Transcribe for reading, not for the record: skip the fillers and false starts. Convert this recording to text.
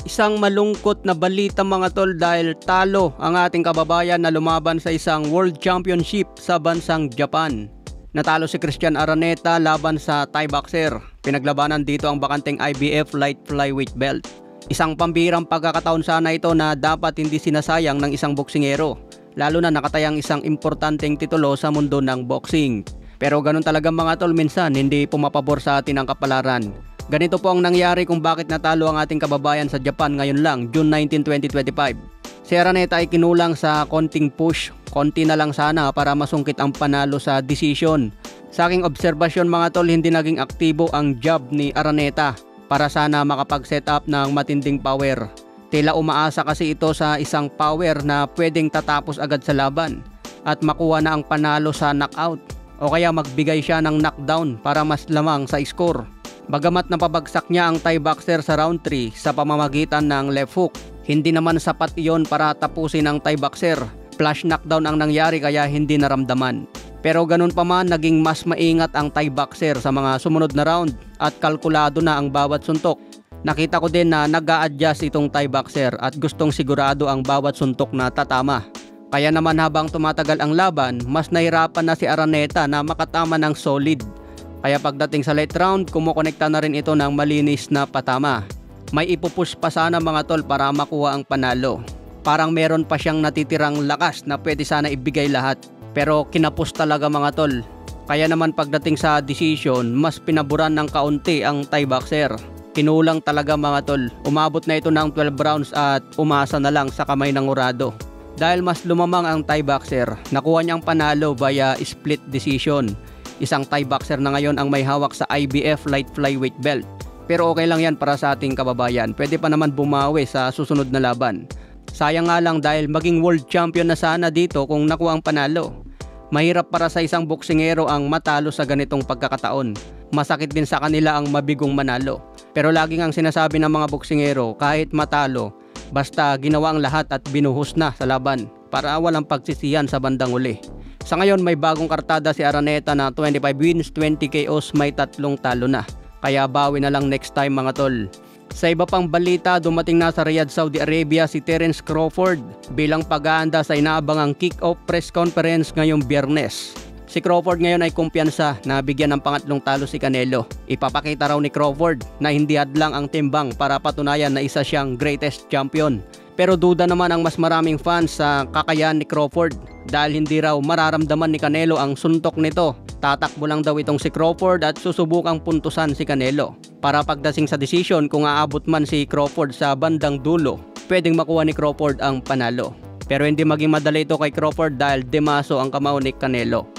Isang malungkot na balita mga tol dahil talo ang ating kababayan na lumaban sa isang World Championship sa bansang Japan. Natalo si Christian Araneta laban sa Thai boxer. Pinaglabanan dito ang bakanteng IBF Light Flyweight Belt. Isang pambihirang pagkakataon sana ito na dapat hindi sinasayang ng isang boksingero, lalo na nakatayang isang importanteng titulo sa mundo ng boxing. Pero ganun talaga mga tol, minsan hindi pumapabor sa atin ang kapalaran. Ganito po ang nangyari kung bakit natalo ang ating kababayan sa Japan ngayon lang, June 19, 2025. Si Araneta ay kinulang sa konting push, konti na lang sana para masungkit ang panalo sa decision. Sa aking obserbasyon mga tol, hindi naging aktibo ang jab ni Araneta para sana makapag-set up ng matinding power. Tila umaasa kasi ito sa isang power na pwedeng tatapos agad sa laban at makuha na ang panalo sa knockout o kaya magbigay siya ng knockdown para mas lamang sa score. Bagamat napabagsak niya ang Thai boxer sa round 3 sa pamamagitan ng left hook, hindi naman sapat iyon para tapusin ang Thai boxer. Flash knockdown ang nangyari kaya hindi naramdaman. Pero ganun pa man, naging mas maingat ang Thai boxer sa mga sumunod na round at kalkulado na ang bawat suntok. Nakita ko din na nag-a-adjust itong Thai boxer at gustong sigurado ang bawat suntok na tatama. Kaya naman habang tumatagal ang laban, mas nahirapan na si Araneta na makatama ng solid. Kaya pagdating sa late round, kumukonekta na rin ito ng malinis na patama. May ipupush pa sana mga tol para makuha ang panalo. Parang meron pa siyang natitirang lakas na pwede sana ibigay lahat. Pero kinapos talaga mga tol. Kaya naman pagdating sa decision, mas pinaburan ng kaunti ang Thai boxer. Kinulang talaga mga tol. Umabot na ito ng 12 rounds at umasa na lang sa kamay ng urado. Dahil mas lumamang ang Thai boxer, nakuha niyang panalo via split decision. Isang Thai boxer na ngayon ang may hawak sa IBF Light Flyweight Belt. Pero okay lang yan para sa ating kababayan. Pwede pa naman bumawi sa susunod na laban. Sayang nga lang dahil maging world champion na sana dito kung nakuha ang panalo. Mahirap para sa isang boksingero ang matalo sa ganitong pagkakataon. Masakit din sa kanila ang mabigong manalo. Pero laging ang sinasabi ng mga boksingero, kahit matalo, basta ginawa ang lahat at binuhos na sa laban para walang pagsisihan sa bandang uli. Sa ngayon may bagong kartada si Araneta na 25 wins, 20 KOs, may 3 talo na. Kaya bawi na lang next time mga tol. Sa iba pang balita, dumating na sa Riyadh, Saudi Arabia si Terence Crawford bilang pag-aanda sa inaabangang kick-off press conference ngayong Biyernes. Si Crawford ngayon ay kumpiyansa na bigyan ng pangatlong talo si Canelo. Ipapakita raw ni Crawford na hindi hadlang ang timbang para patunayan na isa siyang greatest champion. Pero duda naman ang mas maraming fans sa kakayahan ni Crawford dahil hindi raw mararamdaman ni Canelo ang suntok nito. Tatakbo lang daw itong si Crawford at susubukang puntusan si Canelo. Para pagdating sa decision kung aabot man si Crawford sa bandang dulo, pwedeng makuha ni Crawford ang panalo. Pero hindi maging madali ito kay Crawford dahil demaso ang kamao ni Canelo.